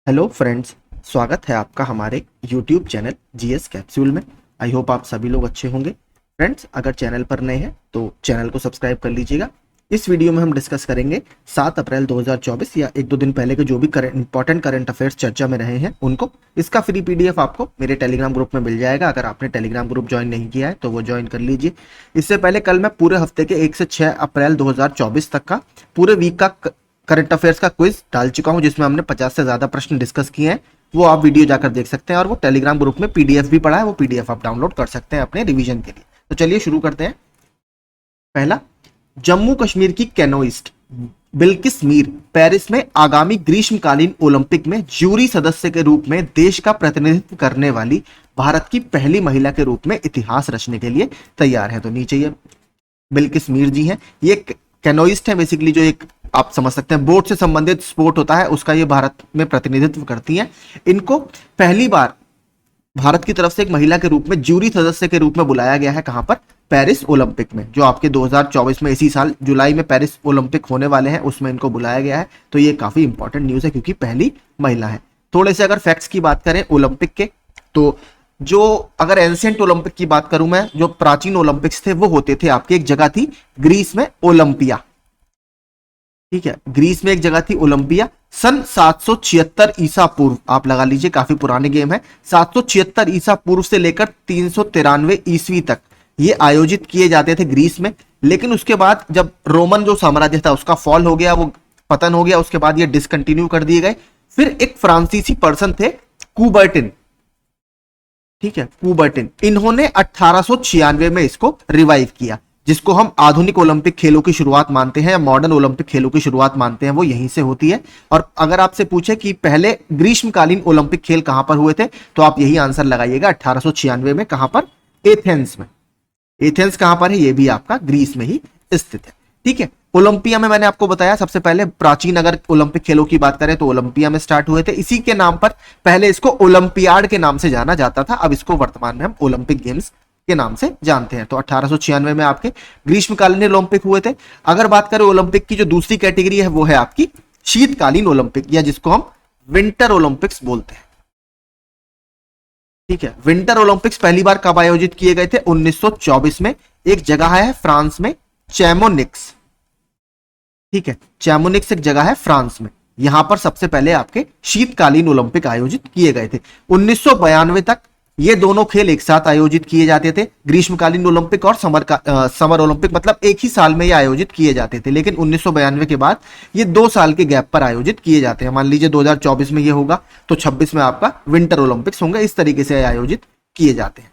Hello friends. स्वागत है आपका हमारे यूट्यूब चैनल जीएस कैप्सूल में। आई होप आप सभी लोग अच्छे होंगे। फ्रेंड्स, अगर चैनल पर नए हैं तो चैनल को सब्सक्राइब कर लीजिएगा। इस वीडियो में हम डिस्कस करेंगे 7 अप्रैल 2024 या एक दो दिन पहले के जो भी इंपॉर्टेंट करंट अफेयर्स चर्चा में रहे हैं उनको। इसका फ्री पीडीएफ आपको मेरे टेलीग्राम ग्रुप में मिल जाएगा। अगर आपने टेलीग्राम ग्रुप ज्वाइन नहीं किया है तो वो ज्वाइन कर लीजिए। इससे पहले कल मैं पूरे हफ्ते के 1 से 6 अप्रैल 2024 तक का पूरे वीक का करंट अफेयर्स का क्विज डाल चुका हूं, जिसमें हमने 50 से ज्यादा प्रश्न डिस्कस किए हैं। वो आप वीडियो जाकर देख सकते हैं और वो टेलीग्राम ग्रुप में पीडीएफ भी पड़ा है, वो पीडीएफ आप डाउनलोड कर सकते हैं अपने रिवीजन के लिए। तो चलिए शुरू करते हैं। पहला, जम्मू कश्मीर की कैनोइस्ट बिल्किस मीर पेरिस में आगामी ग्रीष्मकालीन ओलंपिक में ज्यूरी सदस्य के रूप में देश का प्रतिनिधित्व करने वाली भारत की पहली महिला के रूप में इतिहास रचने के लिए तैयार है। तो नीचे ये बिल्किस मीर जी हैं। ये कैनोइस्ट है, बेसिकली जो एक आप समझ सकते हैं बोट से संबंधित स्पोर्ट होता है उसका ये भारत में प्रतिनिधित्व करती हैं। इनको पहली बार भारत की तरफ से एक महिला के रूप में ज्यूरी सदस्य के रूप में बुलाया गया है। कहां पर? पेरिस ओलंपिक में, जो आपके 2024 में इसी साल जुलाई में पेरिस ओलंपिक होने वाले हैं, उसमें इनको बुलाया गया है। तो ये काफी इंपॉर्टेंट न्यूज है क्योंकि पहली महिला है। थोड़े से अगर फैक्ट्स की बात करें ओलंपिक के, तो जो अगर एंशिएंट ओलंपिक की बात करूं मैं, जो प्राचीन ओलंपिक्स थे वो होते थे आपकी एक जगह थी ग्रीस में, ओलंपिया। ठीक है, ग्रीस में एक जगह थी ओलंपिया। सन 776 ईसा पूर्व, आप लगा लीजिए काफी पुराने गेम है, 776 ईसा पूर्व से लेकर 393 ईस्वी तक ये आयोजित किए जाते थे ग्रीस में। लेकिन उसके बाद जब रोमन जो साम्राज्य था उसका फॉल हो गया, वो पतन हो गया, उसके बाद ये डिसकंटिन्यू कर दिए गए। फिर एक फ्रांसीसी पर्सन थे कुबर्टिन, ठीक है, कुबर्टिन, इन्होंने 1896 में इसको रिवाइव किया, जिसको हम आधुनिक ओलंपिक खेलों की शुरुआत मानते हैं या मॉडर्न ओलंपिक खेलों की शुरुआत मानते हैं, वो यहीं से होती है। और अगर आपसे पूछे कि पहले ग्रीष्मकालीन ओलंपिक खेल कहां पर हुए थे, तो आप यही आंसर लगाइएगा 1896 में। कहां पर? एथेंस में। एथेंस कहां पर है? ये भी आपका ग्रीस में ही स्थित है। ठीक है, ओलंपिया में मैंने आपको बताया सबसे पहले प्राचीन अगर ओलंपिक खेलों की बात करें तो ओलंपिया में स्टार्ट हुए थे। इसी के नाम पर पहले इसको ओलंपियाड के नाम से जाना जाता था, अब इसको वर्तमान में हम ओलंपिक गेम्स के नाम से जानते हैं। तो 1896 में आपके ग्रीष्मकालीन ओलंपिक हुए थे। अगर बात करें ओलंपिक की जो दूसरी कैटेगरी है वो है आपकी शीतकालीन ओलंपिक, या जिसको हम विंटर ओलंपिक्स बोलते हैं। ठीक है, विंटर ओलंपिक्स पहली बार कब आयोजित किए गए थे? 1924 में। एक जगह है फ्रांस में, चैमोनिक्स। ठीक है, चैमोनिक्स एक जगह है फ्रांस में, यहां पर सबसे पहले आपके शीतकालीन ओलंपिक आयोजित किए गए थे। 1992 तक ये दोनों खेल एक साथ आयोजित किए जाते थे, ग्रीष्मकालीन ओलंपिक और समर ओलंपिक, मतलब एक ही साल में ये आयोजित किए जाते थे। लेकिन 1992 के बाद ये 2 साल के गैप पर आयोजित किए जाते हैं। मान लीजिए 2024 में ये होगा तो 26 में आपका विंटर ओलंपिक्स होंगे। इस तरीके से आयोजित किए जाते हैं।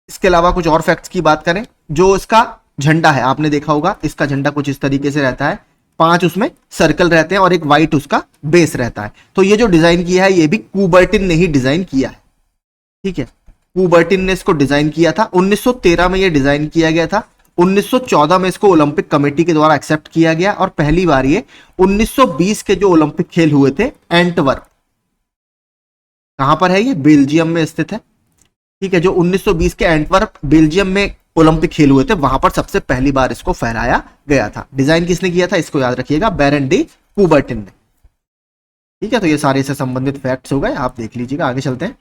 इसके अलावा कुछ और फैक्ट्स की बात करें, जो इसका झंडा है आपने देखा होगा, इसका झंडा कुछ इस तरीके से रहता है, 5 उसमें सर्कल रहते हैं और एक व्हाइट उसका बेस रहता है। तो ये जो डिजाइन किया है ये भी कुबर्टिन ने ही डिजाइन किया है। ठीक है, कुबर्टिन ने इसको डिजाइन किया था। 1913 में ये डिजाइन किया गया था। 1914 में इसको ओलंपिक कमेटी के द्वारा एक्सेप्ट किया गया और पहली बार ये 1920 के जो ओलंपिक खेल हुए थे एंटवर्प, कहां पर है ये? बेल्जियम में स्थित है। ठीक है, जो 1920 के एंटवर्प बेल्जियम में ओलंपिक खेल हुए थे वहां पर सबसे पहली बार इसको फहराया गया था। डिजाइन किसने किया था? इसको याद रखिएगा, बैरन डी कुबर्टिन ने। ठीक है, तो ये सारे से संबंधित फैक्ट्स हो गए, आप देख लीजिएगा। आगे चलते हैं।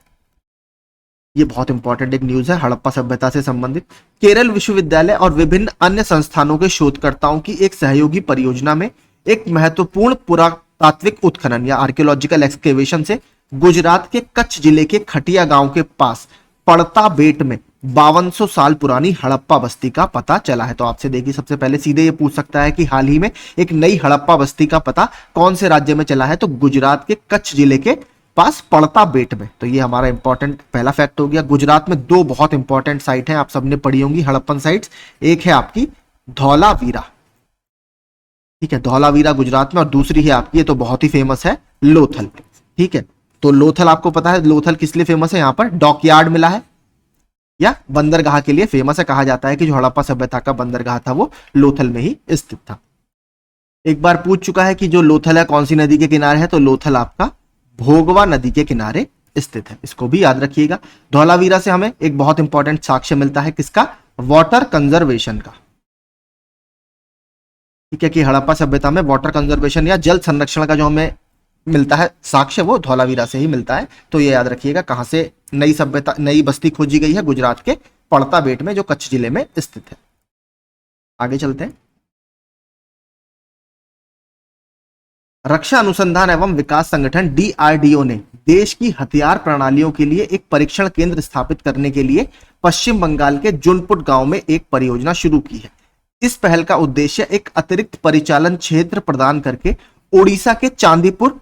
ये बहुत इंपॉर्टेंट एक न्यूज है हड़प्पा सभ्यता से संबंधित। केरल विश्वविद्यालय और विभिन्न अन्य संस्थानों के शोधकर्ताओं की एक सहयोगी परियोजना में एक महत्वपूर्ण पुरातात्विक उत्खनन या आर्कियोलॉजिकल एक्सकेवेशन से गुजरात के कच्छ जिले के खटिया गांव के पास पड़ता बेट में 5200 साल पुरानी हड़प्पा बस्ती का पता चला है। तो आपसे देखिए, सबसे पहले सीधे ये पूछ सकता है कि हाल ही में एक नई हड़प्पा बस्ती का पता कौन से राज्य में चला है? तो गुजरात के कच्छ जिले के पास पड़ता बेट में। तो ये हमारा इंपॉर्टेंट पहला फैक्ट हो गया। गुजरात में 2 बहुत इंपॉर्टेंट साइट हैं, आप सबने पढ़ी होंगी हड़प्पन साइट्स। एक है आपकी धौलावीरा, ठीक है, धौलावीरा गुजरात में, और दूसरी है आपकी, ये तो बहुत ही फेमस है, लोथल। ठीक है, तो लोथल आपको पता है, लोथल किस लिए फेमस है? यहाँ पर डॉकयार्ड मिला है या बंदरगाह के लिए फेमस है। कहा जाता है कि जो हड़प्पा सभ्यता का बंदरगाह था वो लोथल में ही स्थित था। एक बार पूछ चुका है कि जो लोथल है कौन सी नदी के किनारे है, तो लोथल आपका भोगवा नदी के किनारे स्थित है, इसको भी याद रखिएगा। धौलावीरा से हमें एक बहुत इंपॉर्टेंट साक्ष्य मिलता है, किसका? वाटर कंजर्वेशन का। ठीक है, कि हड़प्पा सभ्यता में वाटर कंजर्वेशन या जल संरक्षण का जो हमें मिलता है साक्ष्य, वो धौलावीरा से ही मिलता है। तो ये याद रखिएगा कहाँ से नई सभ्यता, नई बस्ती खोजी गई है, गुजरात के पड़ता बेट में जो कच्छ जिले में स्थित है। आगे चलते हैं। रक्षा अनुसंधान एवं विकास संगठन डीआरडीओ ने देश की हथियार प्रणालियों के लिए एक परीक्षण केंद्र स्थापित करने के लिए पश्चिम बंगाल के जुनपुट गांव में एक परियोजना शुरू की है। इस पहल का उद्देश्य एक अतिरिक्त परिचालन क्षेत्र प्रदान करके ओडिशा के चांदीपुर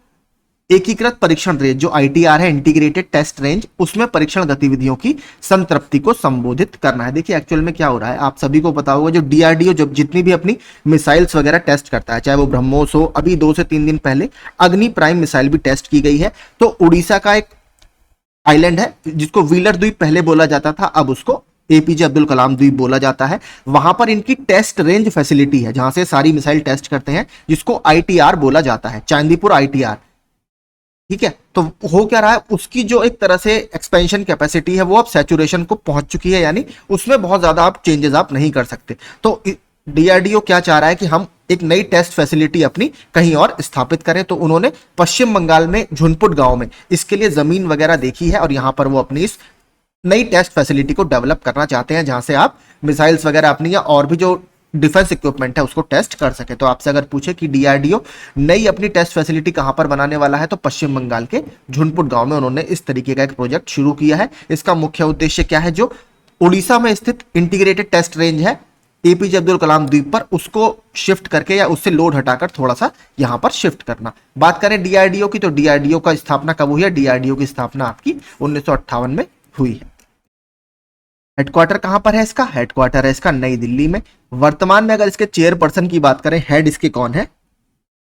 एकीकृत परीक्षण रेंज, जो आईटीआर है, इंटीग्रेटेड टेस्ट रेंज, उसमें परीक्षण गतिविधियों की संतृप्ति को संबोधित करना है। देखिए एक्चुअल में क्या हो रहा है, आप सभी को पता होगा, जो डीआरडीओ जब जितनी भी अपनी मिसाइल्स वगैरह टेस्ट करता है, चाहे वो ब्रह्मोस हो, अभी 2 से 3 दिन पहले अग्नि प्राइम मिसाइल भी टेस्ट की गई है। तो उड़ीसा का एक आइलैंड है जिसको व्हीलर द्वीप पहले बोला जाता था, अब उसको एपीजे अब्दुल कलाम द्वीप बोला जाता है। वहां पर इनकी टेस्ट रेंज फैसिलिटी है जहां से सारी मिसाइल टेस्ट करते हैं, जिसको आईटीआर बोला जाता है, चांदीपुर आईटीआर। ठीक है, तो हो क्या रहा है, उसकी जो एक तरह से एक्सपेंशन कैपेसिटी है वो अब सैचुरेशन को पहुंच चुकी है, यानी उसमें बहुत ज्यादा आप चेंजेस आप नहीं कर सकते। तो डीआरडीओ क्या चाह रहा है कि हम एक नई टेस्ट फैसिलिटी अपनी कहीं और स्थापित करें। तो उन्होंने पश्चिम बंगाल में झुनपुट गांव में इसके लिए जमीन वगैरह देखी है और यहां पर वो अपनी इस नई टेस्ट फैसिलिटी को डेवलप करना चाहते हैं, जहां से आप मिसाइल्स वगैरह अपनी या और भी जो डिफेंस इक्विपमेंट है उसको टेस्ट कर सके। तो आपसे अगर पूछे कि डीआरडीओ नई अपनी टेस्ट फैसिलिटी कहां पर बनाने वाला है, तो पश्चिम बंगाल के झुनपुट गांव में उन्होंने इस तरीके का एक प्रोजेक्ट शुरू किया है। इसका मुख्य उद्देश्य क्या है, जो उड़ीसा में स्थित इंटीग्रेटेड टेस्ट रेंज है एपीजे अब्दुल कलाम द्वीप पर, उसको शिफ्ट करके या उससे लोड हटाकर थोड़ा सा यहां पर शिफ्ट करना। बात करें डीआरडीओ की, तो डीआरडीओ का स्थापना कब हुई है, डीआरडीओ की स्थापना आपकी 1958 में हुई है। हेडक्वार्टर कहां पर है इसका, हेडक्वार्टर है इसका नई दिल्ली में। वर्तमान में अगर इसके चेयरपर्सन की बात करें, हेड इसके कौन है,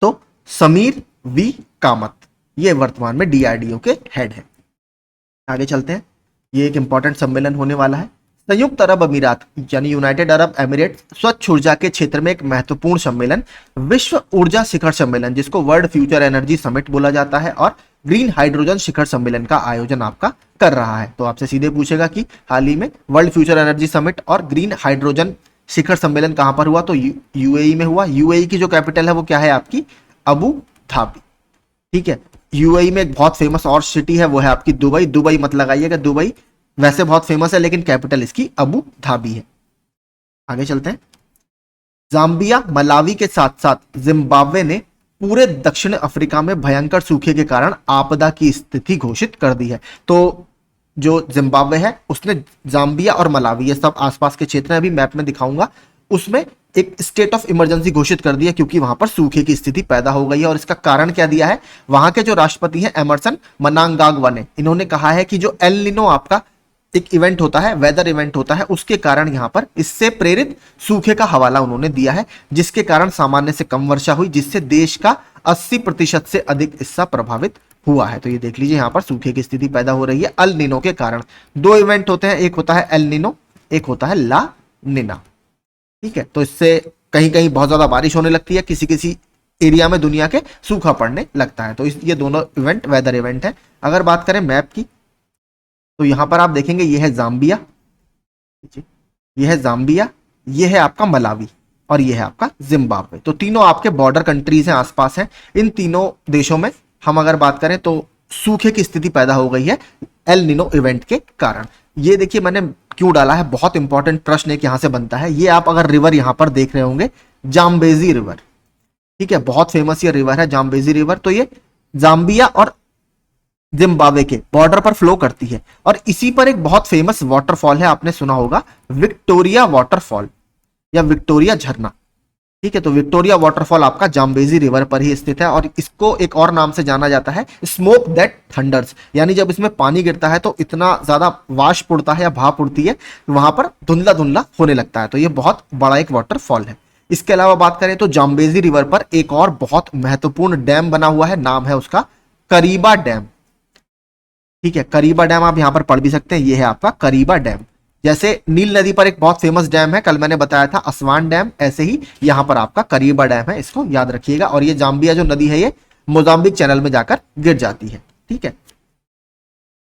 तो समीर वी कामत, ये वर्तमान में डीआरडीओ के हेड है। आगे चलते हैं, ये एक इंपॉर्टेंट सम्मेलन होने वाला है। संयुक्त अरब अमीरात यानी यूनाइटेड अरब एमिरेट स्वच्छ ऊर्जा के क्षेत्र में एक महत्वपूर्ण सम्मेलन, विश्व ऊर्जा शिखर सम्मेलन, जिसको वर्ल्ड फ्यूचर एनर्जी समिट बोला जाता है, और ग्रीन हाइड्रोजन शिखर सम्मेलन का आयोजन आपका कर रहा है। तो आपसे सीधे पूछेगा कि हाल ही में वर्ल्ड फ्यूचर एनर्जी समिट और ग्रीन हाइड्रोजन शिखर सम्मेलन कहां पर हुआ, तो यूएई में हुआ। यूएई की जो कैपिटल है वो क्या है आपकी, अबू धाबी। ठीक है, यूएई में एक बहुत फेमस और सिटी है, वो है आपकी दुबई। दुबई मत लगाइएगा, दुबई वैसे बहुत फेमस है लेकिन कैपिटल इसकी अबू धाबी है। आगे चलते हैं। जाम्बिया मलावी के साथ साथ जिम्बाब्वे ने पूरे दक्षिण अफ्रीका में भयंकर सूखे के कारण आपदा की स्थिति घोषित कर दी है। तो जो जिम्बाब्वे है उसने जाम्बिया और मलावी, ये सब आसपास के क्षेत्र हैं, अभी मैप में दिखाऊंगा, उसमें एक स्टेट ऑफ इमरजेंसी घोषित कर दिया क्योंकि वहां पर सूखे की स्थिति पैदा हो गई है। और इसका कारण क्या दिया है, वहां के जो राष्ट्रपति हैं एमरसन मनांगागवा ने, इन्होंने कहा है कि जो एल निनो आपका एक इवेंट होता है, वेदर इवेंट होता है, उसके कारण यहां पर इससे प्रेरित सूखे का हवाला उन्होंने दिया है, जिसके कारण सामान्य से कम वर्षा हुई, जिससे देश का 80% से अधिक हिस्सा प्रभावित हुआ है। तो ये देख लीजिए यहां पर सूखे की स्थिति पैदा हो रही है अल निनो के कारण। 2 इवेंट होते हैं, एक होता है एल निनो, एक होता है ला निना। ठीक है, तो इससे कहीं कहीं बहुत ज्यादा बारिश होने लगती है, किसी किसी एरिया में दुनिया के सूखा पड़ने लगता है। तो ये दोनों इवेंट वेदर इवेंट है। अगर बात करें मैप की, तो यहां पर आप देखेंगे ये है जाम्बिया, ये है जाम्बिया, ये है आपका मलावी और ये है आपका जिम्बाब्वे। तो तीनों आपके बॉर्डर कंट्रीज हैं, आसपास हैं। इन तीनों देशों में हम अगर बात करें तो सूखे की स्थिति पैदा हो गई है एल निनो इवेंट के कारण। ये देखिए मैंने क्यों डाला है, बहुत इंपॉर्टेंट प्रश्न एक यहां से बनता है। ये आप अगर रिवर यहां पर देख रहे होंगे, जाम्बेजी रिवर, ठीक है, बहुत फेमस ये रिवर है जाम्बेजी रिवर। तो ये जाम्बिया और जिम्बाब्वे के बॉर्डर पर फ्लो करती है और इसी पर एक बहुत फेमस वाटरफॉल है, आपने सुना होगा विक्टोरिया वाटरफॉल या विक्टोरिया झरना। ठीक है, तो विक्टोरिया वाटरफॉल आपका जाम्बेजी रिवर पर ही स्थित है और इसको एक और नाम से जाना जाता है स्मोक दैट थंडर्स, यानी जब इसमें पानी गिरता है तो इतना ज्यादा वाष्प उड़ता है या भाप उड़ती है, वहां पर धुंधला धुंधला होने लगता है। तो ये बहुत बड़ा एक वाटरफॉल है। इसके अलावा बात करें तो जाम्बेजी रिवर पर एक और बहुत महत्वपूर्ण डैम बना हुआ है, नाम है उसका करीबा डैम। ठीक है, करीबा डैम आप यहां पर पढ़ भी सकते हैं, ये है आपका करीबा डैम। जैसे नील नदी पर एक बहुत फेमस डैम है, कल मैंने बताया था असवान डैम, ऐसे ही यहां पर आपका करीबा डैम है, इसको याद रखिएगा। और ये जाम्बिया जो नदी है ये मोजाम्बिक चैनल में जाकर गिर जाती है। ठीक है,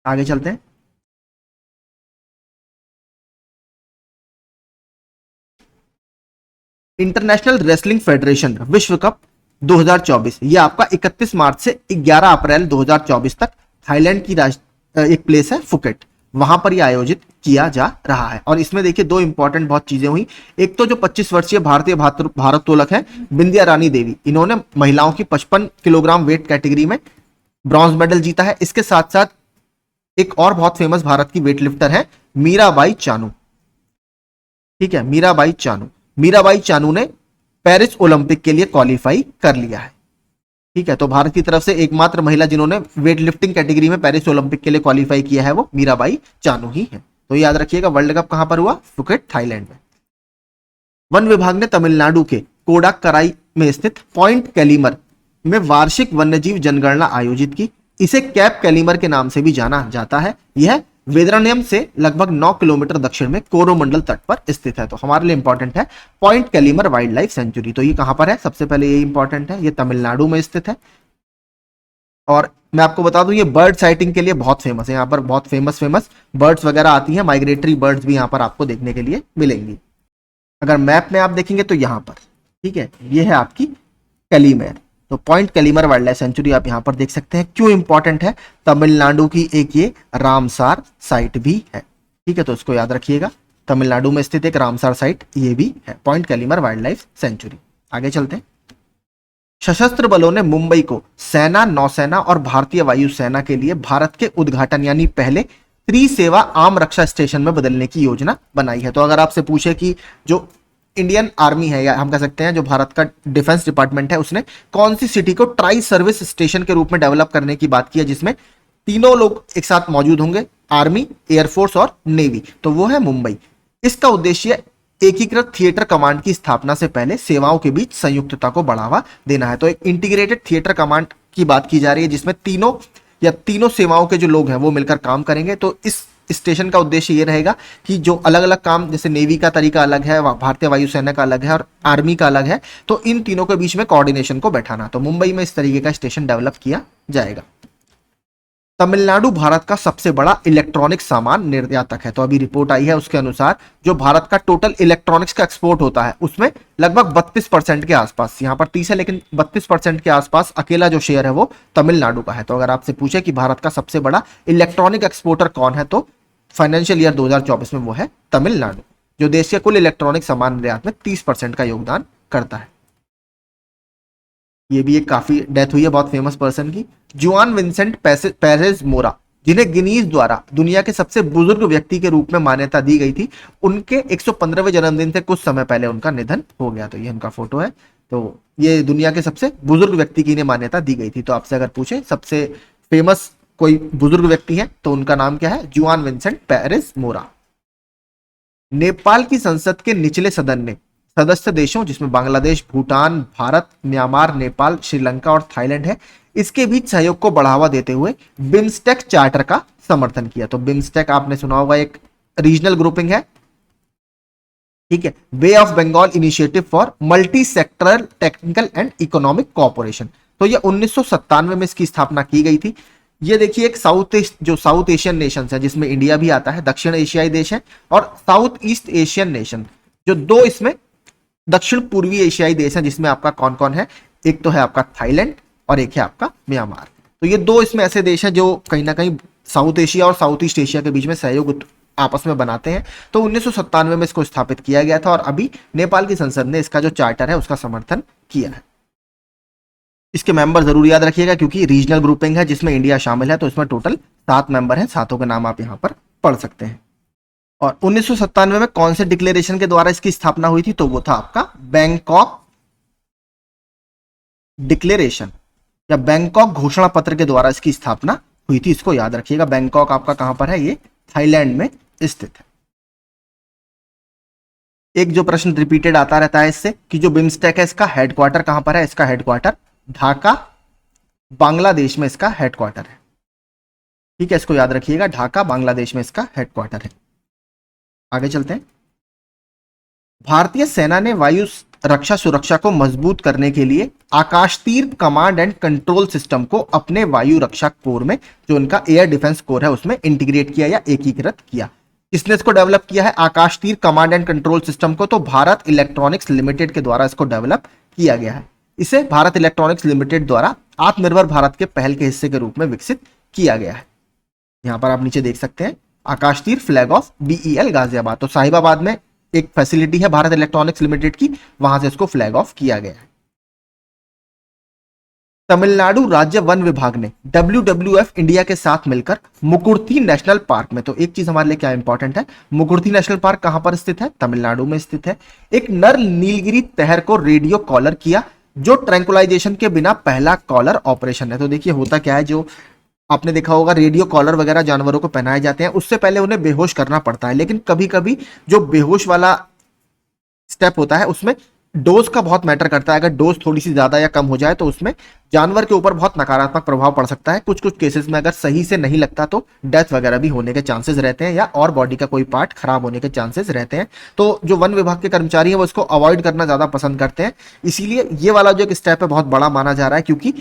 आगे चलते हैं। इंटरनेशनल रेसलिंग फेडरेशन विश्व कप 2024, ये आपका 31 मार्च से 11 अप्रैल 2024 तक थाईलैंड की एक प्लेस है फुकेट, वहां पर ये आयोजित किया जा रहा है। और इसमें देखिए दो इंपॉर्टेंट बहुत चीजें हुई। एक तो जो 25 वर्षीय भारतीय भारोत्तोलक है बिंदिया रानी देवी, इन्होंने महिलाओं की 55 किलोग्राम वेट कैटेगरी में ब्रॉन्ज मेडल जीता है। इसके साथ साथ एक और बहुत फेमस भारत की वेट लिफ्टर है मीराबाई चानू। ठीक है, मीराबाई चानू ने पेरिस ओलंपिक के लिए क्वालिफाई कर लिया है। ठीक है, तो भारत की तरफ से एकमात्र महिला जिन्होंने वेट लिफ्टिंग कैटेगरी में पेरिस ओलंपिक के लिए क्वालिफाई किया है वो मीराबाई चानू ही है। तो याद रखिएगा, वर्ल्ड कप कहां पर हुआ? फुकेट, थाईलैंड में। वन विभाग ने तमिलनाडु के कोडाकराई में स्थित पॉइंट कैलीमर में वार्षिक वन्यजीव जनगणना आयोजित की। इसे कैप कैलीमर के नाम से भी जाना जाता है। यह वेदरानियम से लगभग 9 किलोमीटर दक्षिण में कोरोमंडल तट पर स्थित है। तो हमारे लिए इंपॉर्टेंट है पॉइंट कैलीमर वाइल्ड लाइफ सेंचुरी। तो ये कहां पर है? सबसे पहले ये इंपॉर्टेंट है, ये तमिलनाडु में स्थित है। और मैं आपको बता दूं ये बर्ड साइटिंग के लिए बहुत फेमस है। यहाँ पर बहुत फेमस बर्ड्स वगैरह आती हैं, माइग्रेटरी बर्ड्स भी यहाँ पर आपको देखने के लिए मिलेंगी। अगर मैप में आप देखेंगे तो यहाँ पर, ठीक है, ये है आपकी कैलीमर। तो पॉइंट कैलीमर वाइल्ड लाइफ सेंचुरी आप यहां पर देख सकते हैं। क्यों इंपॉर्टेंट है? तमिलनाडु की एक ये रामसार साइट भी है। ठीक है, तो इसको याद रखिएगा, तमिलनाडु में स्थित एक रामसार साइट ये भी है, पॉइंट कैलीमर वाइल्ड लाइफ सेंचुरी। आगे चलते हैं। सशस्त्र बलों ने मुंबई को सेना, नौसेना और भारतीय वायुसेना के लिए भारत के उद्घाटन यानी पहले त्रिसेवा आम रक्षा स्टेशन में बदलने की योजना बनाई है। तो अगर आपसे पूछे कि जो इंडियन आर्मी है, या हम कह सकते हैं जो भारत का डिफेंस डिपार्टमेंट है, उसने कौन सी सिटी को ट्राई सर्विस स्टेशन के रूप में डेवलप करने की बात की है जिसमें तीनों लोग एक साथ मौजूद होंगे, आर्मी, एयरफोर्स और नेवी, तो वो है मुंबई। इसका उद्देश्य एकीकृत थिएटर कमांड की स्थापना से पहले सेवाओं के बीच संयुक्तता को बढ़ावा देना है। तो एक इंटीग्रेटेड थिएटर कमांड की बात की जा रही है जिसमें तीनों सेवाओं के जो लोग हैं वो मिलकर काम करेंगे। तो इस स्टेशन का उद्देश्य ये रहेगा कि जो अलग अलग काम, जैसे नेवी का तरीका अलग है, भारतीय वायुसेना का अलग है और आर्मी का अलग है, तो इन तीनों के बीच में कोऑर्डिनेशन को बैठाना। तो मुंबई में इस तरीके का स्टेशन डेवलप किया जाएगा। तमिलनाडु भारत का सबसे बड़ा इलेक्ट्रॉनिक सामान निर्यातक है। तो अभी रिपोर्ट आई है, उसके अनुसार जो भारत का टोटल इलेक्ट्रॉनिक्स का एक्सपोर्ट होता है उसमें लगभग 32% के आसपास, यहाँ पर 30 है लेकिन 32% के आसपास अकेला जो शेयर है वो तमिलनाडु का है। तो अगर आपसे पूछे कि भारत का सबसे बड़ा इलेक्ट्रॉनिक एक्सपोर्टर कौन है, तो फाइनेंशियल ईयर 2024 में वो है तमिलनाडु, जो देश के कुल इलेक्ट्रॉनिक सामान निर्यात में 30% का योगदान करता है। ये भी एक काफी डेथ हुई है बहुत फेमस पर्सन की, जुआन विंसेंट पेरेज मोरा, जिन्हें गिनीज द्वारा दुनिया के सबसे बुजुर्ग व्यक्ति के रूप में मान्यता दी गई थी। उनके 115वें जन्मदिन से कुछ समय पहले उनका निधन हो गया। तो ये उनका फोटो है। तो ये दुनिया के सबसे बुजुर्ग व्यक्ति की इन्हें मान्यता दी गई थी। तो आपसे अगर पूछे सबसे फेमस कोई बुजुर्ग व्यक्ति है तो उनका नाम क्या है? जुआन विंसेंट पेरेज मोरा। नेपाल की संसद के निचले सदन ने सदस्य देशों, जिसमें बांग्लादेश, भूटान, भारत, म्यांमार, नेपाल, श्रीलंका और थाईलैंड है, इसके बीच सहयोग को बढ़ावा देते हुए बिम्स्टेक चार्टर का समर्थन किया। तो बिम्स्टेक आपने सुना होगा, एक रीजनल ग्रुपिंग है, ठीक है, Bay of Bengal Initiative for Multi Sectoral Technical and Economic Cooperation. तो ये 1997 में इसकी स्थापना की गई थी। ये देखिए एक साउथ एशियन नेशन है जिसमें इंडिया भी आता है, दक्षिण एशियाई देश है, और साउथ ईस्ट एशियन नेशन, जो दो इसमें दक्षिण पूर्वी एशियाई देश है, जिसमें आपका कौन कौन है? एक तो है आपका थाईलैंड और एक है आपका म्यांमार। तो ये दो इसमें ऐसे देश हैं जो कहीं ना कहीं साउथ एशिया और साउथ ईस्ट एशिया के बीच में सहयोग आपस में बनाते हैं। तो 1997 में इसको स्थापित किया गया था और अभी नेपाल की संसद ने इसका जो चार्टर है उसका समर्थन किया है। इसके मेंबर जरूर याद रखिएगा क्योंकि रीजनल ग्रुपिंग है जिसमें इंडिया शामिल है। तो इसमें टोटल 7 मेंबर हैं, 7 के नाम आप यहाँ पर पढ़ सकते हैं। और 1997 में कौन से डिक्लेरेशन के द्वारा इसकी स्थापना हुई थी? तो वो था आपका बैंकॉक डिक्लेरेशन या बैंकॉक घोषणा पत्र के द्वारा इसकी स्थापना हुई थी। इसको याद रखिएगा। बैंकॉक आपका कहां पर है? ये थाईलैंड में स्थित है। एक जो प्रश्न रिपीटेड आता रहता है इससे कि जो बिम्स्टेक है इसका हेडक्वार्टर कहां पर है? इसका हेडक्वार्टर ढाका, बांग्लादेश में इसका हेडक्वार्टर है। ठीक है, इसको याद रखिएगा, ढाका बांग्लादेश में इसका हेडक्वार्टर है। आगे चलते हैं। भारतीय सेना ने वायु रक्षा सुरक्षा को मजबूत करने के लिए आकाश तीर कमांड एंड कंट्रोल सिस्टम को अपने वायु रक्षा कोर में, जो उनका एयर डिफेंस कोर है, उसमें इंटीग्रेट किया या एकीकृत किया। किसने इसको डेवलप किया है? आकाश तीर कमांड एंड कंट्रोल सिस्टम को तो भारत इलेक्ट्रॉनिक्स लिमिटेड के द्वारा इसको डेवलप किया गया है। इसे भारत इलेक्ट्रॉनिक्स लिमिटेड द्वारा आत्मनिर्भर भारत के पहल के हिस्से के रूप में विकसित किया गया है। यहां पर आप नीचे देख सकते हैं आकाश तीर फ्लैग ऑफ BEL गाजियाबाद। तो साहिबाबाद में एक फैसिलिटी है भारत इलेक्ट्रॉनिक्स लिमिटेड की, वहां से इसको फ्लैग ऑफ किया गया है। तमिलनाडु राज्य वन विभाग ने WWF इंडिया के साथ मिलकर मुकुर्ती नेशनल पार्क में, तो एक चीज हमारे लिए क्या इंपॉर्टेंट है, मुकुर्ती नेशनल पार्क कहां पर स्थित है, तमिलनाडु में स्थित है, एक नर नीलगिरी तहर को रेडियो कॉलर किया, जो ट्रैंकुलाइजेशन के बिना पहला कॉलर ऑपरेशन है। तो देखिए होता क्या है, जो आपने देखा होगा रेडियो कॉलर वगैरह जानवरों को पहनाए जाते हैं, उससे पहले उन्हें बेहोश करना पड़ता है, लेकिन कभी कभी जो बेहोश वाला स्टेप होता है उसमें डोज का बहुत मैटर करता है। अगर डोज थोड़ी सी ज्यादा या कम हो जाए तो उसमें जानवर के ऊपर बहुत नकारात्मक प्रभाव पड़ सकता है। कुछ कुछ केसेस में अगर सही से नहीं लगता तो डेथ वगैरह भी होने के चांसेस रहते हैं, या और बॉडी का कोई पार्ट खराब होने के चांसेस रहते हैं। तो जो वन विभाग के कर्मचारी हैं वो इसको अवॉइड करना ज्यादा पसंद करते हैं, इसीलिए ये वाला जो एक स्टेप है बहुत बड़ा माना जा रहा है, क्योंकि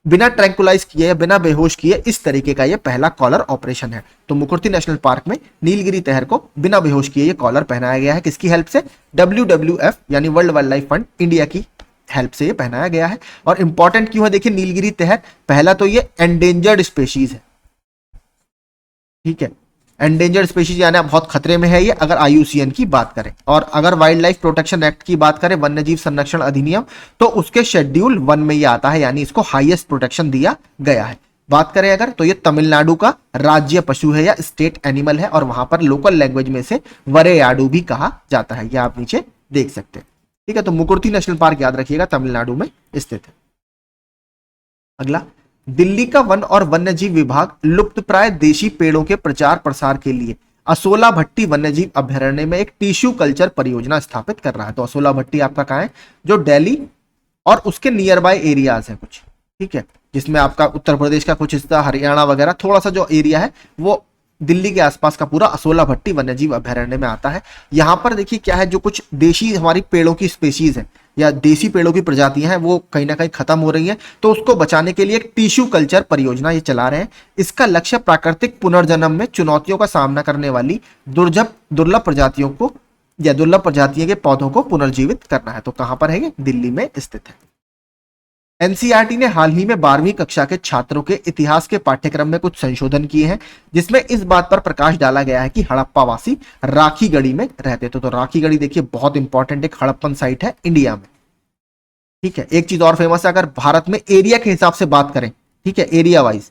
बिना ट्रैंकुलाइज किए या बिना बेहोश किए इस तरीके का ये पहला कॉलर ऑपरेशन है। तो मुकुर्ती नेशनल पार्क में नीलगिरी तहर को बिना बेहोश किए ये कॉलर पहनाया गया है। किसकी हेल्प से, WWF यानी world wild life fund India की हेल्प से ये पहनाया गया है। और इंपॉर्टेंट क्यों है, देखिए नीलगिरी तहर, पहला तो ये एंडेंजर्ड स्पेशीज है, ठीक है, एंडेंजर्ड स्पीशीज यानी बहुत खतरे में है ये अगर IUCN की बात करें। और अगर वाइल्ड लाइफ प्रोटेक्शन एक्ट की बात करें, वन्य जीव संरक्षण अधिनियम, तो उसके शेड्यूल 1 में ये आता है, यानी इसको हाईएस्ट प्रोटेक्शन दिया गया है। बात करें अगर, तो ये तमिलनाडु का राज्य पशु है या स्टेट एनिमल है, और वहां पर लोकल लैंग्वेज में से वरेयाडू भी कहा जाता है, यह आप नीचे देख सकते हैं, ठीक है। तो मुकुर्ती नेशनल पार्क याद रखिएगा तमिलनाडु में स्थित है। अगला, दिल्ली का वन और वन्यजीव विभाग लुप्तप्राय देशी पेड़ों के प्रचार प्रसार के लिए असोला भट्टी वन्यजीव अभ्यारण्य में एक टिश्यू कल्चर परियोजना स्थापित कर रहा है। तो असोला भट्टी आपका कहां है, जो दिल्ली और उसके नियर बाय एरियाज है कुछ, ठीक है, जिसमें आपका उत्तर प्रदेश का कुछ हिस्सा, हरियाणा वगैरह थोड़ा सा जो एरिया है वो दिल्ली के आसपास का पूरा असोला भट्टी वन्यजीव अभ्यारण्य में आता है। यहां पर देखिए क्या है, जो कुछ देशी हमारी पेड़ों की स्पेशीज है या देसी पेड़ों की प्रजातियां हैं वो कहीं ना कहीं खत्म हो रही हैं, तो उसको बचाने के लिए एक टिश्यू कल्चर परियोजना ये चला रहे हैं। इसका लक्ष्य प्राकृतिक पुनर्जन्म में चुनौतियों का सामना करने वाली दुर्लभ प्रजातियों को या दुर्लभ प्रजातियों के पौधों को पुनर्जीवित करना है। तो कहां पर है ये, दिल्ली में स्थित है। NCERT ने हाल ही में 12वीं कक्षा के छात्रों के इतिहास के पाठ्यक्रम में कुछ संशोधन किए हैं, जिसमें इस बात पर प्रकाश डाला गया है कि हड़प्पावासी राखीगढ़ी में रहते थे। तो राखीगढ़ी देखिए बहुत इंपॉर्टेंट एक हड़प्पन साइट है इंडिया में, ठीक है। एक चीज और फेमस है, अगर भारत में एरिया के हिसाब से बात करें, ठीक है, एरिया वाइज,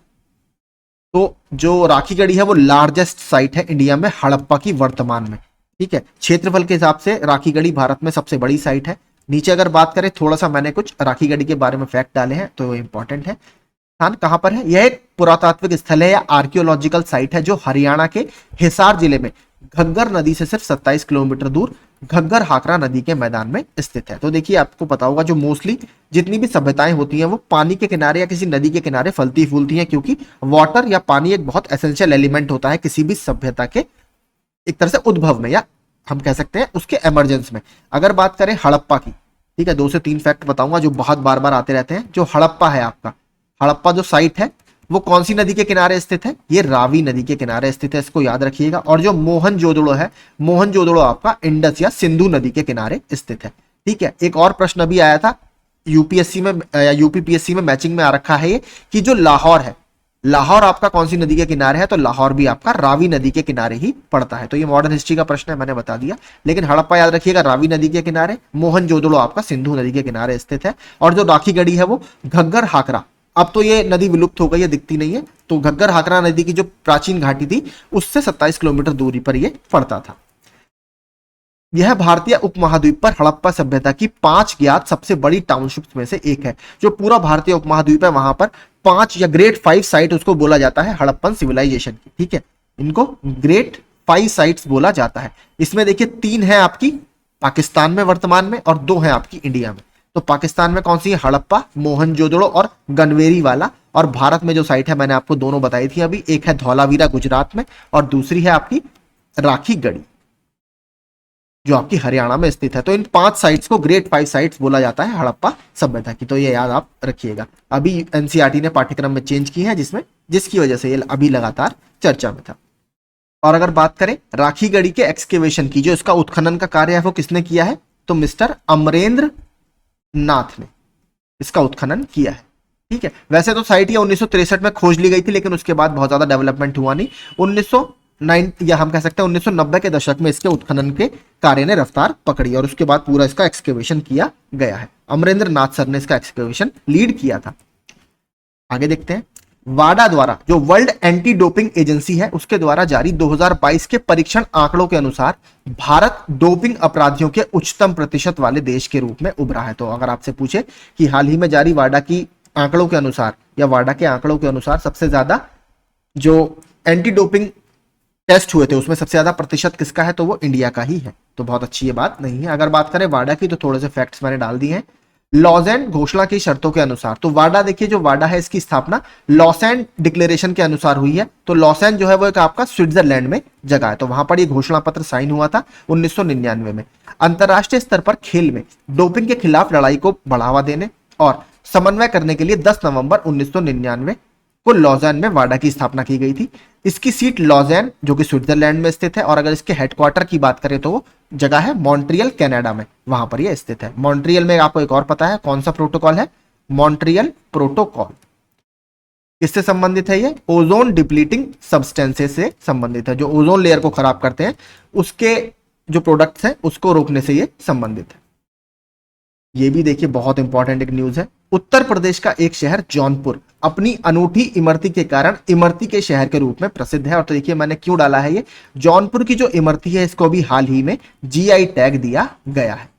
तो जो राखीगढ़ी है वो लार्जेस्ट साइट है इंडिया में हड़प्पा की वर्तमान में, ठीक है। क्षेत्रफल के हिसाब से राखीगढ़ी भारत में सबसे बड़ी साइट है। नीचे अगर बात करें, थोड़ा सा मैंने कुछ राखीगढ़ी के बारे में फैक्ट डाले हैं तो इंपॉर्टेंट है। स्थान कहां पर है, यह एक पुरातात्विक स्थल है या आर्कियोलॉजिकल साइट है जो हरियाणा के हिसार जिले में घग्गर नदी से सिर्फ 27 किलोमीटर दूर घग्गर हाकरा नदी के मैदान में स्थित है। तो देखिए आपको पता होगा जो मोस्टली जितनी भी सभ्यताएं होती हैं वो पानी के किनारे या किसी नदी के किनारे फलती फूलती हैं, क्योंकि वाटर या पानी एक बहुत एसेंशियल एलिमेंट होता है किसी भी सभ्यता के एक तरह से उद्भव में, या हम कह सकते हैं उसके इमरजेंस में। अगर बात करें हड़प्पा की, ठीक है, 2 से 3 फैक्ट बताऊंगा जो बहुत बार बार आते रहते हैं। जो हड़प्पा है आपका, हड़प्पा जो साइट है वो कौन सी नदी के किनारे स्थित है, ये रावी नदी के किनारे स्थित है, इसको याद रखिएगा। और जो मोहनजोदड़ो है, मोहनजोदड़ो आपका इंडस या सिंधु नदी के किनारे स्थित है, ठीक है। एक और प्रश्न अभी आया था यूपीएससी में या यूपीपीएससी में मैचिंग में आ रखा है ये, कि जो लाहौर है, लाहौर आपका कौन सी नदी के किनारे है, तो लाहौर भी आपका रावी नदी के किनारे ही पड़ता है। तो ये मॉडर्न हिस्ट्री का प्रश्न है, मैंने बता दिया। लेकिन हड़प्पा याद रखिएगा रावी नदी के किनारे, मोहनजोदड़ो आपका सिंधु नदी के किनारे स्थित है। और जो राखीगढ़ी है वो घग्गर हाकरा, अब तो ये नदी विलुप्त हो गई है, दिखती नहीं है, तो घग्गर हाकरा नदी की जो प्राचीन घाटी थी उससे 27 किलोमीटर दूरी पर ये पड़ता था। यह भारतीय उपमहाद्वीप पर हड़प्पा सभ्यता की 5 ज्ञात सबसे बड़ी टाउनशिप्स में से एक है। जो पूरा भारतीय उपमहाद्वीप है वहां पर 5 या ग्रेट 5 साइट उसको बोला जाता है हड़प्पन सिविलाइजेशन की, ठीक है, इनको ग्रेट 5 साइट्स बोला जाता है। इसमें देखिए 3 है आपकी पाकिस्तान में वर्तमान में और 2 है आपकी इंडिया में। तो पाकिस्तान में कौन सी है, हड़प्पा, मोहनजोदड़ो और गनवेरी वाला। और भारत में जो साइट है मैंने आपको दोनों बताई थी अभी, एक है धौलावीरा गुजरात में और दूसरी है आपकी राखीगढ़ी जो आपकी हरियाणा में स्थित है। तो इन 5 साइट्स को ग्रेट 5 साइट्स बोला जाता है हड़प्पा सभ्यता की। तो ये याद आप रखिएगा। अभी एनसीईआरटी ने पाठ्यक्रम में चेंज की है जिसकी वजह से ये अभी लगातार चर्चा में था। और अगर बात करें राखीगढ़ी के एक्सकेवेशन की, जो इसका उत्खनन का कार्य है वो किसने किया है, तो मिस्टर अमरेंद्र नाथ ने, इसका उत्खनन किया है। ठीक है, वैसे तो साइट ये 1963 में खोज ली गई थी, लेकिन उसके बाद बहुत ज्यादा डेवलपमेंट हुआ नहीं। 1909 या हम कह सकते हैं 1990 के दशक में इसके उत्खनन के कार्य ने रफ्तार पकड़ी और उसके बाद पूरा इसका एक्सकेवेशन किया गया है। अमरेंद्र नाथ सर ने इसका एक्सकेवेशन लीड किया था। आगे देखते हैं, वाडा द्वारा, जो वर्ल्ड एंटी डोपिंग एजेंसी है, उसके द्वारा जारी 2022 के परीक्षण आंकड़ों के अनुसार भारत डोपिंग अपराधियों के उच्चतम प्रतिशत वाले देश के रूप में उभरा है। तो अगर आपसे पूछे कि हाल ही में जारी वाडा की आंकड़ों के अनुसार या वाडा के आंकड़ों के अनुसार सबसे ज्यादा जो एंटी डोपिंग टेस्ट हुए थे उसमें सबसे ज्यादा प्रतिशत किसका है, तो वो इंडिया का ही है। तो बहुत अच्छी ये बात नहीं है। अगर बात करें वाडा की, तो थोड़े से फैक्ट्स मैंने डाल दिए हैं। लॉज़ेन घोषणा की शर्तों के अनुसार, तो वाडा देखिए, जो वाडा है इसकी स्थापना लॉसेन डिक्लेरेशन के अनुसार हुई है। तो लॉसेन जो है वो एक आपका स्विट्जरलैंड में जगह है, तो वहां पर ये घोषणा पत्र साइन हुआ था 1999 में। अंतरराष्ट्रीय स्तर पर खेल में डोपिंग के खिलाफ लड़ाई को बढ़ावा देने और समन्वय करने के लिए 10 नवंबर 1999 को लॉज़ेन में वाडा की स्थापना की गई थी। इसकी सीट लॉज़ेन जो कि स्विट्जरलैंड में स्थित है, और अगर इसके हेडक्वार्टर की बात करें तो वो जगह है मॉन्ट्रियल कनाडा में, वहां पर यह स्थित है। मॉन्ट्रियल में आपको एक और पता है कौन सा प्रोटोकॉल है, मॉन्ट्रियल प्रोटोकॉल। किससे संबंधित है ये, ओजोन डिप्लीटिंग सब्सटेंसेस से संबंधित है। जो ओजोन लेयर को खराब करते हैं उसके जो प्रोडक्ट्स हैं उसको रोकने से ये संबंधित है। ये भी देखिए बहुत इंपॉर्टेंट एक न्यूज है। उत्तर प्रदेश का एक शहर जौनपुर अपनी अनूठी इमरती के कारण इमरती के शहर के रूप में प्रसिद्ध है। और तो देखिए मैंने क्यों डाला है ये, जौनपुर की जो इमरती है इसको भी हाल ही में जीआई टैग दिया गया है।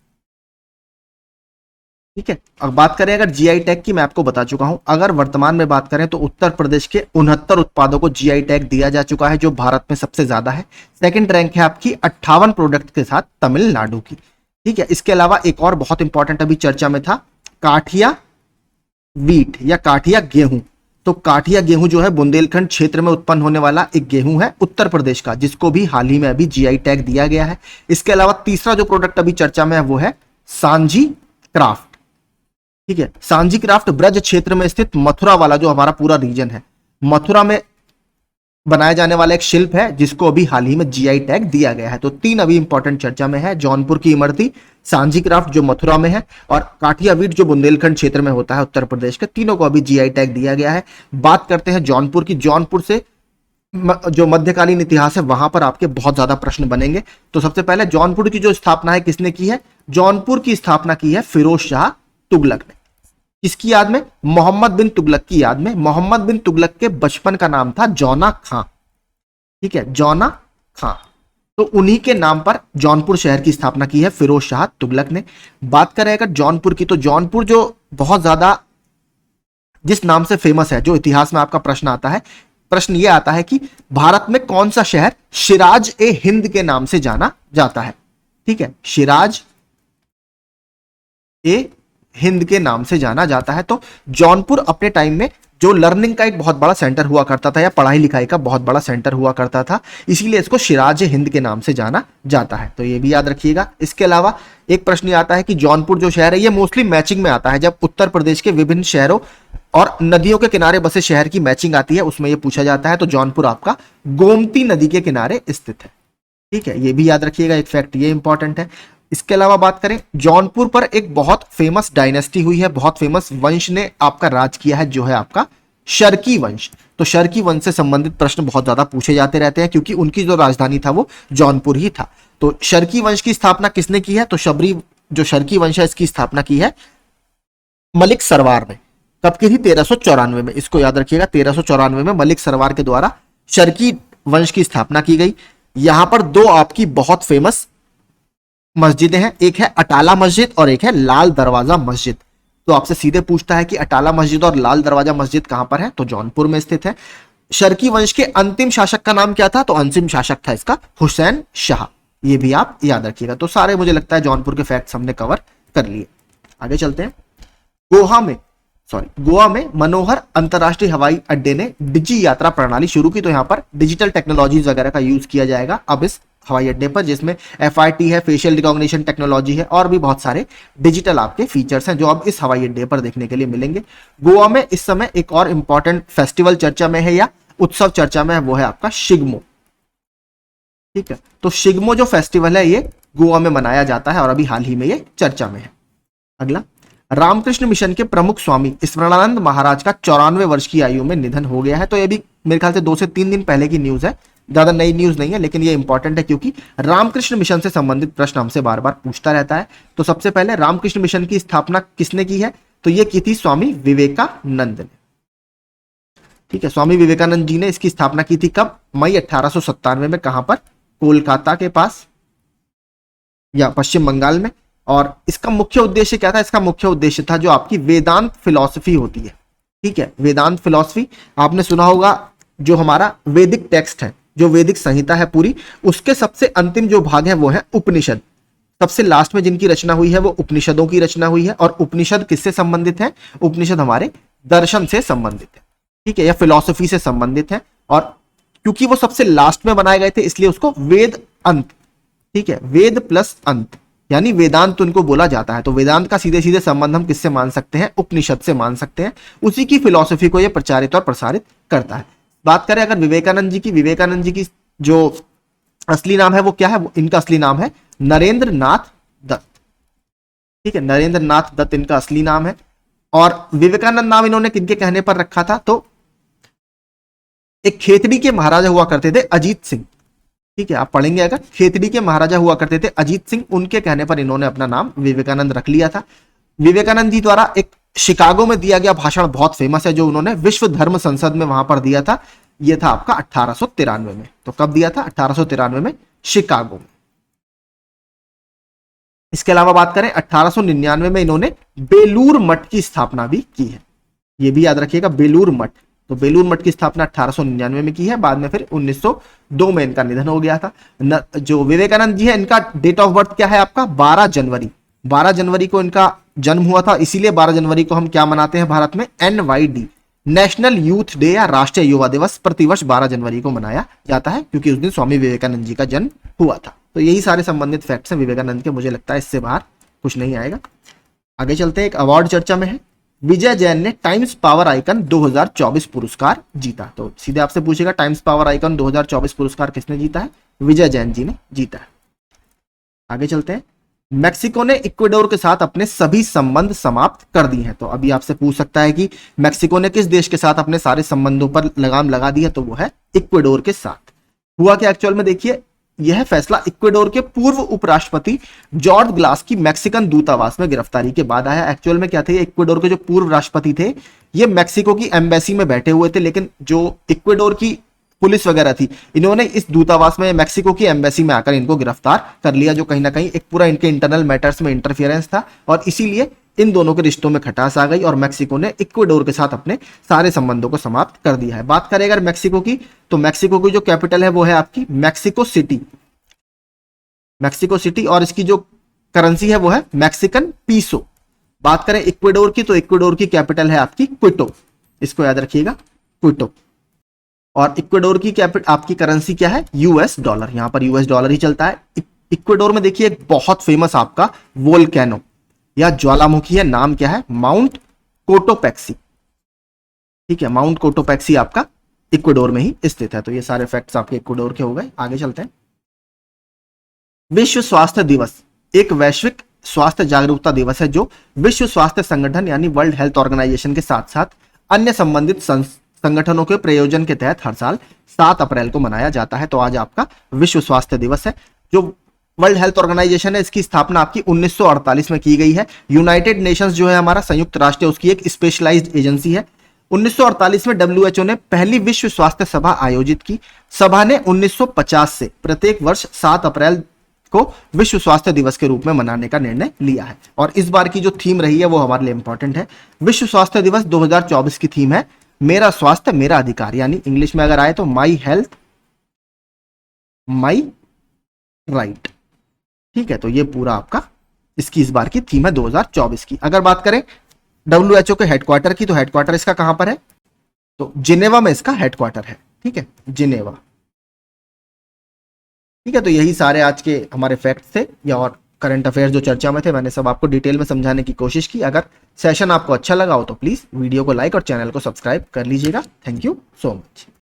ठीक है, अब बात करें अगर जीआई टैग की, मैं आपको बता चुका हूं। अगर वर्तमान में बात करें तो उत्तर प्रदेश के 69 उत्पादों को जीआई टैग दिया जा चुका है, जो भारत में सबसे ज्यादा है। सेकंड रैंक है आपकी 58 प्रोडक्ट के साथ तमिलनाडु की। ठीक है, इसके अलावा एक और बहुत इंपॉर्टेंट अभी चर्चा में था, काठिया वीट या काठिया गेहूं। तो काठिया गेहूं जो है बुंदेलखंड क्षेत्र में उत्पन्न होने वाला एक गेहूं है उत्तर प्रदेश का, जिसको भी हाल ही में अभी जीआई टैग दिया गया है। इसके अलावा तीसरा जो प्रोडक्ट अभी चर्चा में है वो है सांझी क्राफ्ट। ठीक है, सांझी क्राफ्ट ब्रज क्षेत्र में स्थित मथुरा वाला जो हमारा पूरा रीजन है, मथुरा में बनाया जाने वाला एक शिल्प है जिसको अभी हाल ही में जीआई टैग दिया गया है। तो तीन अभी इंपॉर्टेंट चर्चा में है, जौनपुर की इमरती, सांझी क्राफ्ट जो मथुरा में है, और काठिया वीट जो बुंदेलखंड क्षेत्र में होता है उत्तर प्रदेश के। तीनों को अभी जीआई टैग दिया गया है। बात करते हैं जौनपुर की। जौनपुर से जो मध्यकालीन इतिहास है वहां पर आपके बहुत ज्यादा प्रश्न बनेंगे। तो सबसे पहले जौनपुर की जो स्थापना है किसने की है, जौनपुर की स्थापना की है फिरोज शाह तुगलक ने। किसकी याद में, मोहम्मद बिन तुगलक की याद में। मोहम्मद बिन तुगलक के बचपन का नाम था जौना खां। ठीक है, जौना खां, तो उन्हीं के नाम पर जौनपुर शहर की स्थापना की है फिरोज शाह तुगलक ने। बात करें अगर जौनपुर की, तो जौनपुर जो बहुत ज्यादा जिस नाम से फेमस है, जो इतिहास में आपका प्रश्न आता है, प्रश्न यह आता है कि भारत में कौन सा शहर शिराज ए हिंद के नाम से जाना जाता है। ठीक है, शिराज ए हिंद के नाम से जाना जाता है। तो जौनपुर अपने टाइम में जो लर्निंग का एक बहुत बड़ा सेंटर हुआ करता था, या पढ़ाई लिखाई का बहुत बड़ा सेंटर हुआ करता था, इसीलिए इसको सिराज हिंद के नाम से जाना जाता है। तो ये भी याद रखिएगा। इसके अलावा एक प्रश्न आता है कि जौनपुर जो शहर है ये मोस्टली मैचिंग में आता है। जब उत्तर प्रदेश के विभिन्न शहरों और नदियों के किनारे बसे शहर की मैचिंग आती है उसमें यह पूछा जाता है। तो जौनपुर आपका गोमती नदी के किनारे स्थित है। ठीक है, ये भी याद रखिएगा, एक फैक्ट ये इंपॉर्टेंट है। इसके अलावा बात करें, जौनपुर पर एक बहुत फेमस डायनेस्टी हुई है, बहुत फेमस वंश ने आपका राज किया है, जो है आपका शर्की वंश। तो शर्की वंश से संबंधित प्रश्न बहुत ज्यादा पूछे जाते रहते हैं, क्योंकि उनकी जो राजधानी था वो जौनपुर ही था। तो शर्की वंश की स्थापना किसने की है, तो जो शर्की वंश है इसकी स्थापना की है मलिक सरवार ने। कब की थी, 1394 में। इसको याद रखिएगा, 1394 में मलिक सरवार के द्वारा शर्की वंश की स्थापना की गई। यहां पर दो आपकी बहुत फेमस मस्जिदें हैं, एक है अटाला मस्जिद और एक है लाल दरवाजा मस्जिद। तो आपसे सीधे पूछता है कि अटाला मस्जिद और लाल दरवाजा मस्जिद कहां पर है, तो जौनपुर में स्थित है। शर्की वंश के अंतिम शासक का नाम क्या था, तो अंतिम शासक था इसका हुसैन शाह। ये भी आप याद रखिएगा। तो सारे मुझे लगता है जौनपुर के फैक्ट्स हमने कवर कर लिए। आगे चलते हैं। गोवा में मनोहर अंतरराष्ट्रीय हवाई अड्डे ने डिजी यात्रा प्रणाली शुरू की। तो यहां पर डिजिटल टेक्नोलॉजीज वगैरह का यूज किया जाएगा अब इस हवाई अड्डे पर, जिसमें FRT है, फेशियल रिकॉग्निशन टेक्नोलॉजी है, और भी बहुत सारे डिजिटल आपके फीचर्स हैं जो अब इस हवाई अड्डे पर देखने के लिए मिलेंगे। गोवा में इस समय एक और इंपॉर्टेंट फेस्टिवल चर्चा में है या उत्सव चर्चा में है, वो है आपका शिग्मो। ठीक है, तो शिग्मो जो फेस्टिवल है ये गोवा में मनाया जाता है और अभी हाल ही में ये चर्चा में है। अगला, रामकृष्ण मिशन के प्रमुख स्वामी स्मरणानंद महाराज का 94 वर्ष की आयु में निधन हो गया है। तो ये भी मेरे ख्याल से 2 से 3 दिन पहले की न्यूज है, ज्यादा नई न्यूज नहीं है, लेकिन ये इंपॉर्टेंट है क्योंकि रामकृष्ण मिशन से संबंधित प्रश्न हमसे बार बार पूछता रहता है। तो सबसे पहले रामकृष्ण मिशन की स्थापना किसने की है? तो ये की थी स्वामी विवेकानंद ने। ठीक है, स्वामी विवेकानंद जी ने इसकी स्थापना की थी कब? मई 1897 में। कहां पर? कोलकाता के पास या पश्चिम बंगाल में। और इसका मुख्य उद्देश्य क्या था? इसका मुख्य उद्देश्य था जो आपकी वेदांत फिलॉसफी होती है। ठीक है, वेदांत फिलॉसफी आपने सुना होगा, जो हमारा वैदिक टेक्स्ट है, जो वैदिक संहिता है पूरी, उसके सबसे अंतिम जो भाग है वो है उपनिषद। सबसे लास्ट में जिनकी रचना हुई है वो उपनिषदों की रचना हुई है। और उपनिषद किससे संबंधित है? उपनिषद हमारे दर्शन से संबंधित है, ठीक है, या फिलॉसफी से संबंधित है। और क्योंकि वो सबसे लास्ट में बनाए गए थे इसलिए उसको वेद अंत, ठीक है, वेद प्लस अंत यानी वेदांत उनको बोला जाता है। तो वेदांत का सीधे सीधे संबंध हम किससे मान सकते हैं? उपनिषद से मान सकते हैं। उसी की फिलॉसफी को ये प्रचारित और प्रसारित करता है। बात करें अगर विवेकानंद जी की जो असली नाम है वो क्या है? वो इनका असली नाम है नरेंद्र नाथ दत्त। ठीक है, नरेंद्र नाथ दत्त इनका असली नाम है। और विवेकानंद नाम इन्होंने किनके कहने पर रखा था? तो एक खेतड़ी के महाराजा हुआ करते थे अजीत सिंह। ठीक है, आप पढ़ेंगे अगर, खेतड़ी के महाराजा हुआ करते थे अजीत सिंह, उनके कहने पर इन्होंने अपना नाम विवेकानंद रख लिया था। विवेकानंद जी द्वारा एक शिकागो में दिया गया भाषण बहुत फेमस है, जो उन्होंने विश्व धर्म संसद में वहां पर दिया था। यह था आपका 1893 में। तो कब दिया था? 1893 में, शिकागो में। इसके अलावा बात करें 1899 में इन्होंने बेलूर मठ की स्थापना भी की है। यह भी याद रखिएगा, बेलूर मठ। तो बेलूर मठ की स्थापना 1899 में की है। बाद में फिर 1902 में इनका निधन हो गया था। जो विवेकानंद जी है, इनका डेट ऑफ बर्थ क्या है आपका? 12 जनवरी। 12 जनवरी को इनका जन्म हुआ था, इसीलिए 12 जनवरी को हम क्या मनाते हैं भारत में? NYD, नेशनल यूथ डे या राष्ट्रीय युवा दिवस प्रतिवर्ष 12 जनवरी को मनाया जाता है, क्योंकि उस दिन स्वामी विवेकानंद जी का जन्म हुआ था। तो यही सारे संबंधित फैक्ट्स हैं विवेकानंद के। मुझे लगता है इससे बाहर कुछ नहीं आएगा। आगे चलते हैं, एक अवार्ड चर्चा में है। विजय जैन ने टाइम्स पावर आइकन 2024 पुरस्कार जीता। तो सीधे आपसे पूछेगा टाइम्स पावर आइकन 2024 पुरस्कार किसने जीता है? विजय जैन जी ने जीता है। आगे चलते हैं। मेक्सिको ने इक्वाडोर के साथ अपने सभी संबंध समाप्त कर दिए हैं। तो अभी आपसे पूछ सकता है कि मेक्सिको ने किस देश के साथ अपने सारे संबंधों पर लगाम लगा दी है? तो वो है इक्वाडोर के साथ। हुआ क्या एक्चुअल में? देखिए, यह फैसला इक्वाडोर के पूर्व उपराष्ट्रपति जॉर्ज ग्लास की मैक्सिकन दूतावास में गिरफ्तारी के बाद आया। एक्चुअल में क्या थे? इक्वाडोर के जो पूर्व राष्ट्रपति थे, ये मैक्सिको की एम्बेसी में बैठे हुए थे, लेकिन जो इक्वाडोर की पुलिस वगैरह थी, इन्होंने इस दूतावास में, मैक्सिको की एम्बेसी में आकर इनको गिरफ्तार कर लिया, जो कहीं ना कहीं एक पूरा इनके इंटरनल मैटर्स में इंटरफियरेंस था। और इसीलिए इन दोनों के रिश्तों में खटास आ गई और मैक्सिको ने इक्वाडोर के साथ अपने सारे संबंधों को समाप्त कर दिया है। बात करें अगर मैक्सिको की, तो मैक्सिको की जो कैपिटल है वो है आपकी मैक्सिको सिटी। मैक्सिको सिटी, और इसकी जो करेंसी है वो है मैक्सिकन पीसो। बात करें इक्वाडोर की, तो इक्वाडोर की कैपिटल है आपकी क्विटो। इसको याद रखिएगा, क्विटो। और इक्वाडोर की आपकी करेंसी क्या है? US dollar. यहां पर US डॉलर ही चलता है। इक्वाडोर में देखिए एक बहुत फेमस आपका वोल्केनो या ज्वालामुखी है, नाम क्या है? Mount Cotopaxi. ठीक है, माउंट कोटोपैक्सी आपका इक्वाडोर में ही स्थित है। तो ये सारे फैक्ट्स आपके इक्वाडोर के हो गए। आगे चलते हैं। विश्व स्वास्थ्य दिवस एक वैश्विक स्वास्थ्य जागरूकता दिवस है, जो विश्व स्वास्थ्य संगठन यानी वर्ल्ड हेल्थ ऑर्गेनाइजेशन के साथ साथ अन्य संबंधित संगठनों के प्रयोजन के तहत हर साल 7 अप्रैल को मनाया जाता है। तो आज आपका विश्व स्वास्थ्य दिवस है। जो वर्ल्ड हेल्थ ऑर्गेनाइजेशन है, इसकी स्थापना आपकी 1948 में की गई है। यूनाइटेड नेशंस जो है हमारा संयुक्त राष्ट्र, उसकी एक स्पेशलाइज्ड एजेंसी है। 1948 में WHO ने पहली विश्व स्वास्थ्य सभा आयोजित की। सभा ने 1950 से प्रत्येक वर्ष 7 अप्रैल को विश्व स्वास्थ्य दिवस के रूप में मनाने का निर्णय लिया है। और इस बार की जो थीम रही है वो हमारे लिए इंपॉर्टेंट है। विश्व स्वास्थ्य दिवस 2024 की थीम है मेरा स्वास्थ्य मेरा अधिकार, यानी इंग्लिश में अगर आए तो माई हेल्थ माई राइट। ठीक है, तो ये पूरा आपका इसकी इस बार की थीम है 2024 की। अगर बात करें WHO के हेडक्वार्टर की, तो हेडक्वार्टर इसका कहां पर है? तो जिनेवा में इसका हेडक्वार्टर है। ठीक है, जिनेवा। ठीक है, तो यही सारे आज के हमारे फैक्ट्स थे या और करंट अफेयर्स जो चर्चा में थे, मैंने सब आपको डिटेल में समझाने की कोशिश की। अगर सेशन आपको अच्छा लगा हो तो प्लीज वीडियो को लाइक और चैनल को सब्सक्राइब कर लीजिएगा। Thank you so much.